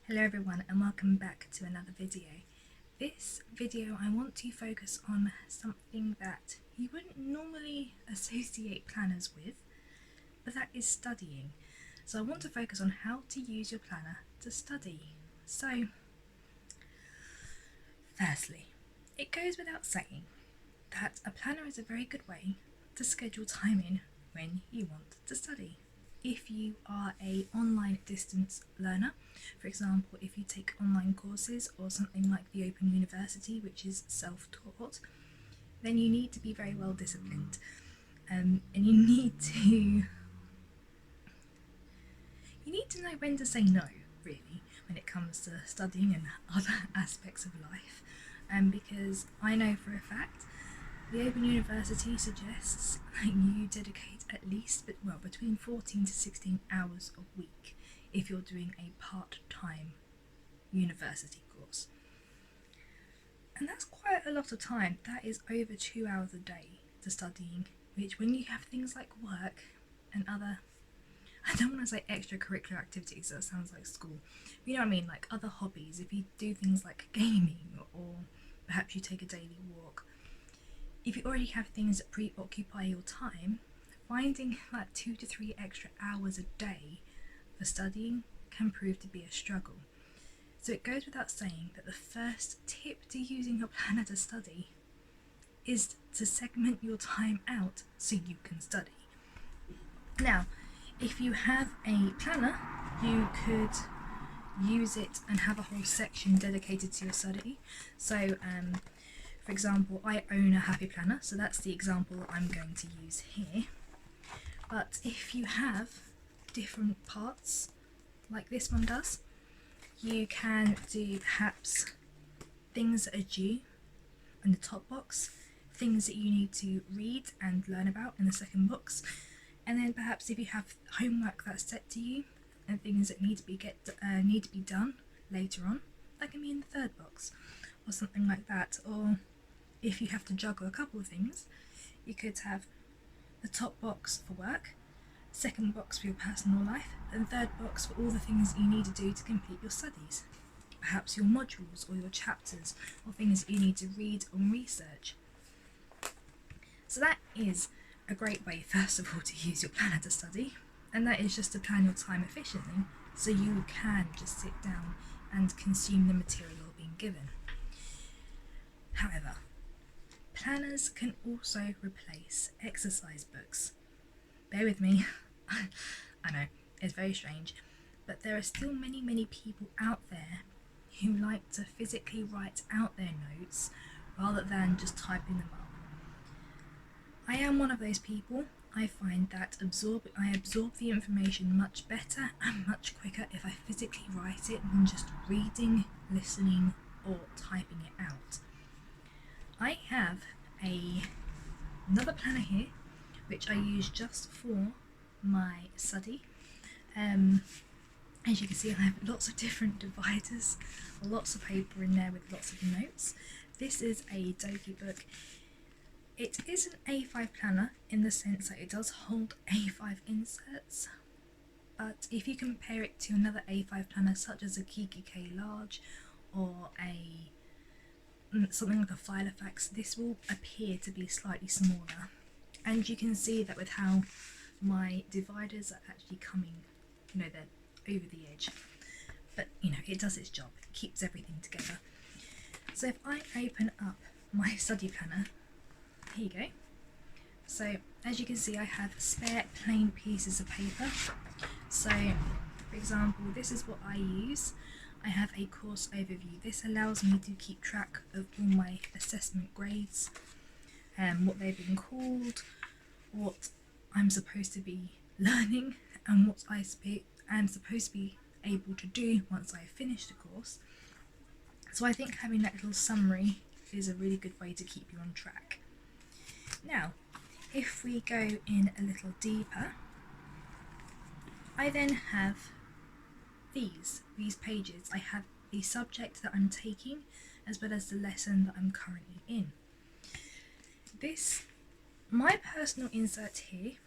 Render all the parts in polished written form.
Hello everyone and welcome back to another video. This video I want to focus on something that you wouldn't normally associate planners with, but that is studying. So I want to focus on how to use your planner to study. So firstly, it goes without saying that a planner is a very good way to schedule time in when you want to study. If you are a online distance learner, for example, if you take online courses or something like the Open University, which is self-taught, then you need to be very well disciplined, and you need to know when to say no, really, when it comes to studying and other aspects of life. Because I know for a fact the Open University suggests that you dedicate at least between 14 to 16 hours a week if you're doing a part-time university course. And that's quite a lot of time. That is over 2 hours a day to studying, which when you have things like work and other, I don't want to say extracurricular activities, that sounds like school, you know what I mean, like other hobbies, if you do things like gaming or perhaps you take a daily walk, if you already have things that preoccupy your time, finding like 2 to 3 extra hours a day for studying can prove to be a struggle. So it goes without saying that the first tip to using your planner to study is to segment your time out so you can study. Now, if you have a planner, you could use it and have a whole section dedicated to your study. So for example, I own a Happy Planner, so that's the example I'm going to use here. But if you have different parts, like this one does, you can do perhaps things that are due in the top box, things that you need to read and learn about in the second box, and then perhaps if you have homework that's set to you and things that need to be done later on, that can be in the third box or something like that. Or if you have to juggle a couple of things, you could have the top box for work, second box for your personal life, and third box for all the things that you need to do to complete your studies. Perhaps your modules or your chapters or things that you need to read or research. So that is a great way, first of all, to use your planner to study, and that is just to plan your time efficiently so you can just sit down and consume the material being given. However, planners can also replace exercise books. Bear with me, I know, it's very strange, but there are still many people out there who like to physically write out their notes rather than just typing them up. I am one of those people. I find that I absorb the information much better and much quicker if I physically write it than just reading, listening, or typing it out. I have another planner here which I use just for my study. As you can see, I have lots of different dividers, lots of paper in there with lots of notes. This is a Doki book. It is an A5 planner in the sense that it does hold A5 inserts, but if you compare it to another A5 planner such as a Kikki.K Large or something like a Filofax, this will appear to be slightly smaller. And you can see that with how my dividers are actually coming, they're over the edge. But, it does its job. It keeps everything together. So if I open up my study planner, here you go. So as you can see, I have spare plain pieces of paper. So for example, this is what I use. I have a course overview. This allows me to keep track of all my assessment grades, what they've been called, what I'm supposed to be learning, and what I'm supposed to be able to do once I finish the course. So I think having that little summary is a really good way to keep you on track. Now, if we go in a little deeper, I then have these pages. I have the subject that I'm taking as well as the lesson that I'm currently in. My personal insert here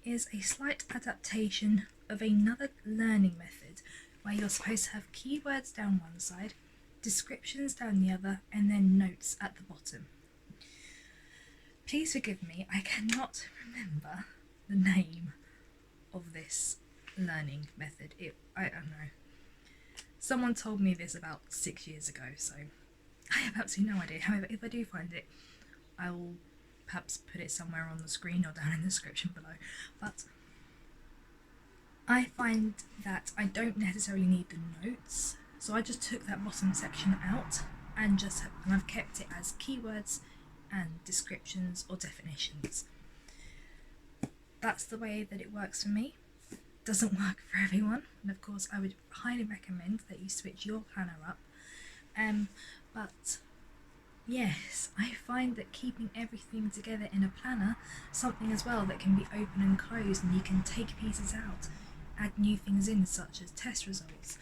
is a slight adaptation of another learning method where you're supposed to have keywords down one side, descriptions down the other, and then notes at the bottom. Please forgive me, I cannot remember the name of this learning method. I don't know. Someone told me this about 6 years ago, so I have absolutely no idea. However, if I do find it, I will perhaps put it somewhere on the screen or down in the description below. But I find that I don't necessarily need the notes, so I just took that bottom section out and I've kept it as keywords and descriptions or definitions. That's the way that it works for me. Doesn't work for everyone, and of course I would highly recommend that you switch your planner up. But yes, I find that keeping everything together in a planner, something as well that can be open and closed, and you can take pieces out, add new things in, such as test results.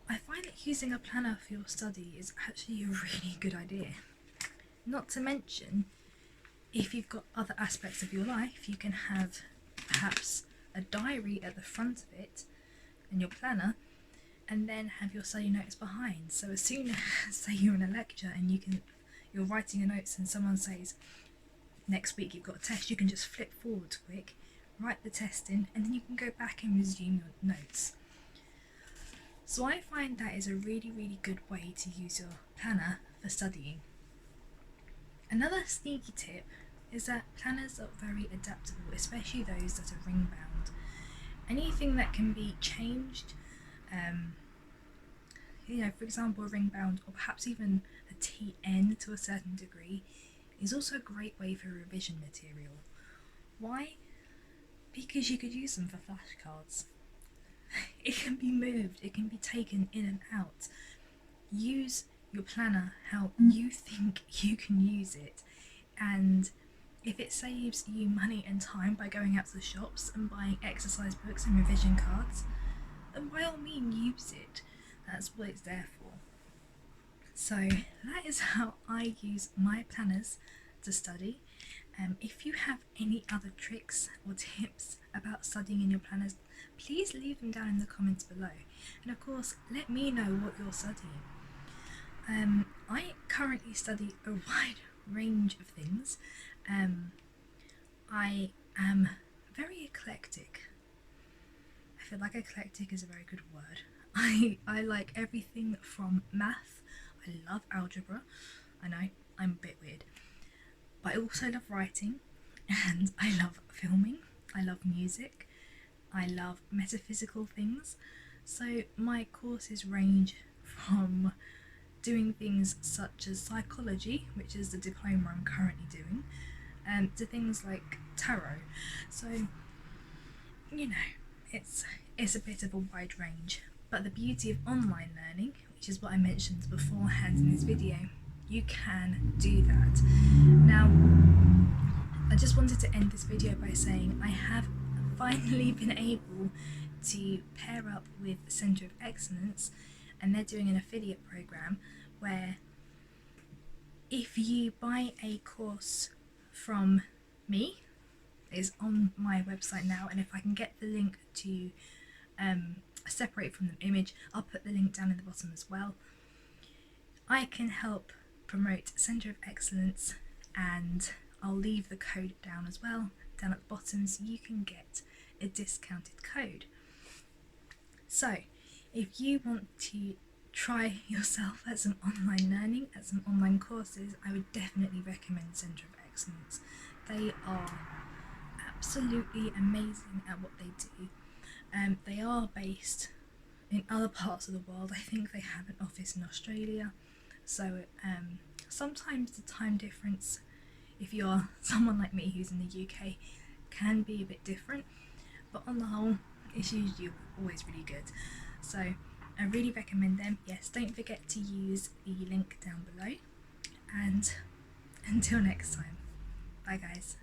I find that using a planner for your study is actually a really good idea. Not to mention, if you've got other aspects of your life, you can have perhaps a diary at the front of it and your planner, and then have your study notes behind. So as soon as, say, you're in a lecture and you're writing your notes and someone says next week you've got a test, you can just flip forward quick, write the test in, and then you can go back and resume your notes. So I find that is a really, really good way to use your planner for studying. Another sneaky tip is that planners are very adaptable, especially those that are ring bound. Anything that can be changed, for example, a ring bound or perhaps even a TN to a certain degree, is also a great way for revision material. Why? Because you could use them for flashcards. It can be moved, it can be taken in and out. Use your planner how you think you can use it, and if it saves you money and time by going out to the shops and buying exercise books and revision cards, then by all means use it. That's what it's there for. So that is how I use my planners to study. If you have any other tricks or tips about studying in your planners, please leave them down in the comments below. And of course, let me know what you're studying. I currently study a wide range of things. I am very eclectic. I feel like eclectic is a very good word. I like everything from math. I love algebra. I know, I'm a bit weird. But I also love writing, and I love filming. I love music. I love metaphysical things. So my courses range from doing things such as psychology, which is the diploma I'm currently doing, to things like tarot. So, it's a bit of a wide range. But the beauty of online learning, which is what I mentioned beforehand in this video, you can do that. Now, I just wanted to end this video by saying I have finally been able to pair up with Centre of Excellence, and they're doing an affiliate program where if you buy a course from me, it's on my website now, and if I can get the link to separate from the image, I'll put the link down in the bottom as well. I can help promote Centre of Excellence, and I'll leave the code down as well, down at the bottom, so you can get a discounted code. So if you want to try yourself at some online learning, at some online courses, I would definitely recommend Centre of Excellence. They are absolutely amazing at what they do. They are based in other parts of the world. I think they have an office in Australia, so sometimes the time difference, if you're someone like me who's in the UK, can be a bit different, but on the whole it's usually always really good. So I really recommend them. Yes, don't forget to use the link down below, and until next time, bye guys.